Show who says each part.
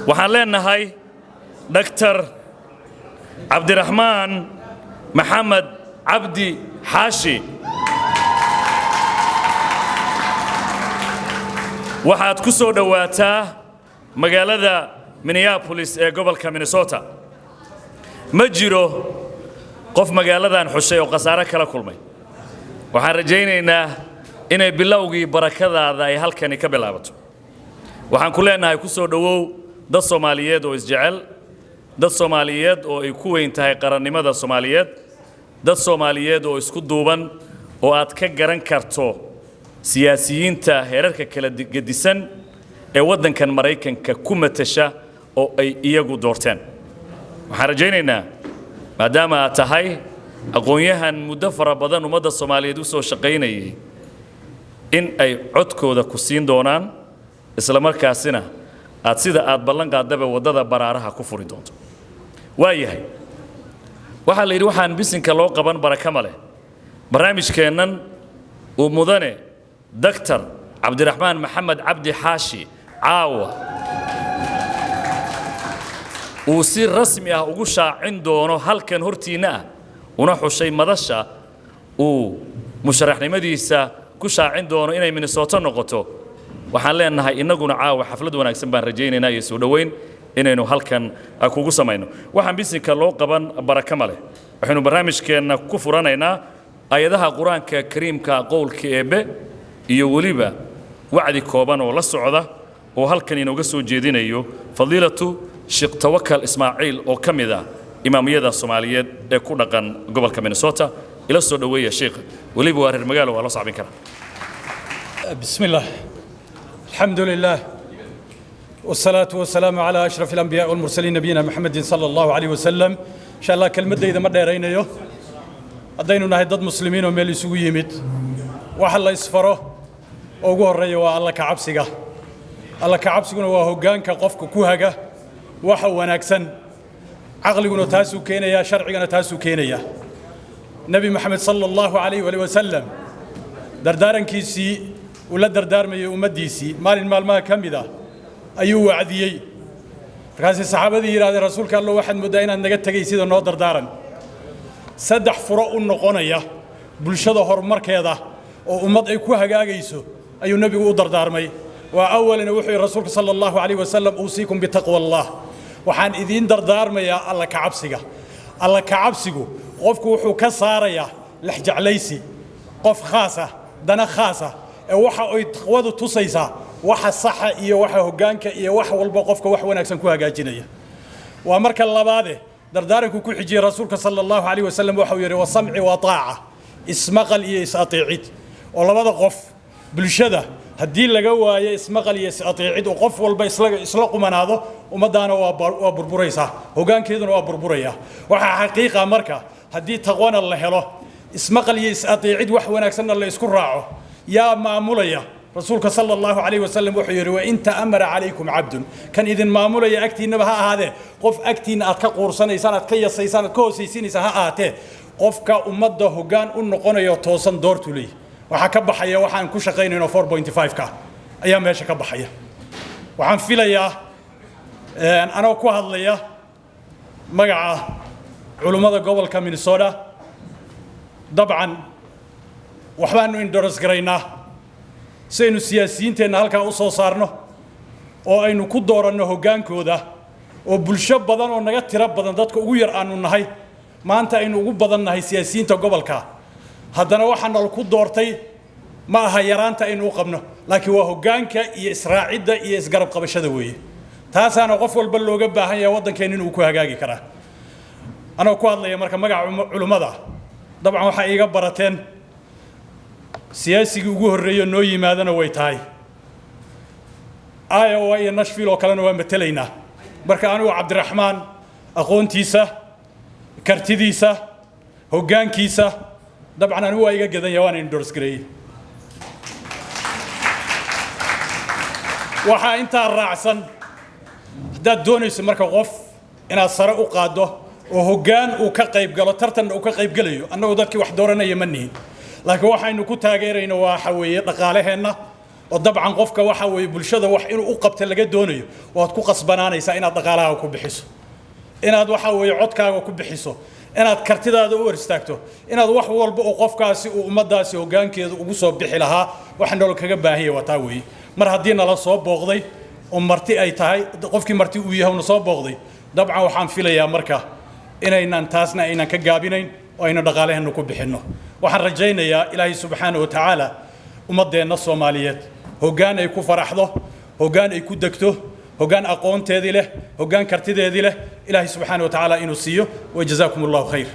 Speaker 1: waxaan leenahay Dr. Cabdiraxmaan Maxamed Cabdi Xaashi waxaad ku soo dhawaataa magaalada Minneapolis ee gobolka Minnesota ma jiro qof magaaladan xushay oo qasaare kala kulmay waxaan rajaynaynaa inay bilowgii barakadaada ay halkani ka bilaabato waxaan ku leenahay ku soo dhawow dad Soomaaliyeed oo isjecel dad Soomaaliyeed oo ay ku weyn tahay qarannimada Soomaaliyeed dad Soomaaliyeed oo isku duuban oo aad ka garan karto siyaasiyiinta heerarka kala gedisan ee wadankan Mareykanka ku matasha oo ay iyagu doorteen waxaan rajaynaynaa maadaama aad tahay aqoonyahan muddo fara badan ummadda Soomaaliyeed u soo shaqaynayay in ay codkooda ku siin doonaan isla markaasina aad sida aad ballan qaadaba wadada baraaraha ku furi doonto waayahay waxa la yiri waxaan bisinka loo qaban baraka male barnaamijkeennan uu mudane Dr. Cabdiraxmaan Maxamed Cabdi Xaashi caawa uu si rasmi ah ugu shaacin doono halkan hortiina una xushay madasha uu musharaxnimadiisa ku shaacin doono inay Minnesota noqoto waxaan leenahay inaguna caawa xaflad wanaagsan baan rajaynaynaa iyo soo dhaweyn inaynu halkan kugu samayno waxaan bisinka loo qaban baraka male waxaynu barnaamijkeena ku furanaynaa ayadaha quraanka kariimka qowlka eebe iyo waliba wacdi kooban oo la socda oo halkan inooga soo jeedinayo fadilatu Sheikh Tawakkal Ismaaciil oo kamida imaamiyada Soomaaliyeed ee ku dhaqan gobolka Minnesota ila soo dhaweeya sheekh waliba waa reer magaalo waa la socbin kara
Speaker 2: bismillah alhamdulillah والصلاة والسلام على أشرف الأنبياء والمرسلين نبينا محمد صلى الله عليه وسلم إن شاء الله كلمة إذا ما دارينا يو أدينا نهدد مسلمين وميل يسوي يمت وحلا يسفره وجوه الرجال الله كعبسجة الله كعبسجة وهو جان كقفك كوهجة وحو نكسن عقلنا تاسو كينا يا شرعنا تاسو كينا يا نبي محمد صلى الله عليه وسلم دردارن كيسي ولا دردار ما يومديسي مال المال ما كم بذا أيوة وعديي رئيس الصحابة دي يراد الرسول قال له واحد مدينة نجت تجي سيد النادر دارن سدح فراء النقانية بالشدة هرمر كذا وأمض أيكوها جايسو أيو النبي ودر دارمي وأول نوحي الرسول صلى الله عليه وسلم أوصيكم بتقوى الله وحان إذين در دارمي يا الله كعبسجة الله كعبسجو قفك وحو كساريا لحج عليسي قف خاصة دنا خاصة وحا يتخوضوا تصيصا waxa sax iyo waxa hogaanka iyo wax walba qofka wax wanaagsan ku hagaajinaya waa marka labaad dardaaranku ku xijiyay rasuulka sallallahu alayhi wasallam waxa uu yiri wasam'i wa taa'a ismaqal iyo isatiicid oo labada qof bulshada hadii laga waayo ismaqal iyo isatiicid oo qof walba isla qumanaado umadaana waa burburaysa hogaankeeduna waa burburaya waxa xaqiiqa marka hadii taqwana la helo ismaqal iyo isatiicid wax wanaagsan la isku raaco yaa maamulaya رسولك صلى الله عليه وسلم وحير وإن تأمر عليكم عبد كان إذن مامولا يأكتي نبها هذا قف أكتي أتك قرصان إنسان كي سيسان كوسيسين سها آته قف كأمده جان النقطة يتوصل دورت لي وحكب حيا وحن كوش قيننا 4.5 كا أيام ماشي كب حيا وحن في ليا أنا وكوه ليا مجا علماء قبل كمين الصورة طبعا وحنا ندرس قرينا سينو سياسيين تنا هالك أوصل صارنا أو إنه كدور إنه هجان كودا وبالشاب بدن ونجت تراب بدن ذاتك وير عنو النهاي ما أنت إنه وجود بدن نهاي سياسيين تقبل كا هذا نوحنا الكدور تي ما هيران تإنه قبنا لكن هو هجان كإسراع عدة يسقرب قبل شدوي تاسع أنا قفل باللوجة بهاي وضن كأنه وكوه جاي كرا أنا وكوه الله يمرك مجا علماء طبعا وحقيقة برتين سياسي وجوه الرئي النوي ماذا ويتاي وهي نشفيل وكلنا ومتلينا بركة أنا وعبد الرحمن أخون تيسا كرتيديسا هجان كيسا طبعا أنا هو يجا جدا يوان إندورس جري وحا أنت الرعسن ده دونيس مركب غف إن الصراع قاده وهجان وكقيب قالوا ترتن وكقيب قليو أنه ذاك واحد دورنا يمني لكن waxaynu ku taageerayno waa xaweeye dhaqaalaheena ودبعا قفك وحوي بالشدة وحين أقبت لقى دوني وهتكون قصباناني ساينات دقالها وكبحسو inaad waxa weeye codkaaga ku bixiso inaad kartidaada u warstaagto inaad wax walba oo qofkaasi uu ummadaasi hoggaankeedu ugu soo bixi lahaa waxaan nolol kaga baahiye wataa weeye mar haddii nala soo booqday oo marti ay tahay qofkii marti uu yahay soo booqday dabcan waxaan filayaa marka inaynan taasna aynan ka gaabinayn oo aynu dhaqaalaheena ku bixinno waxaan rajaynayaa ilaahay subxaanahu wa tacaala ummadeena Soomaaliyeed hoggaan ay ku faraxdo hoggaan ay ku degto هجان أقوم تهذي له هجان كرتي تهذي له إلهي سبحانه وتعالى إنه سيو وجزاكم الله خير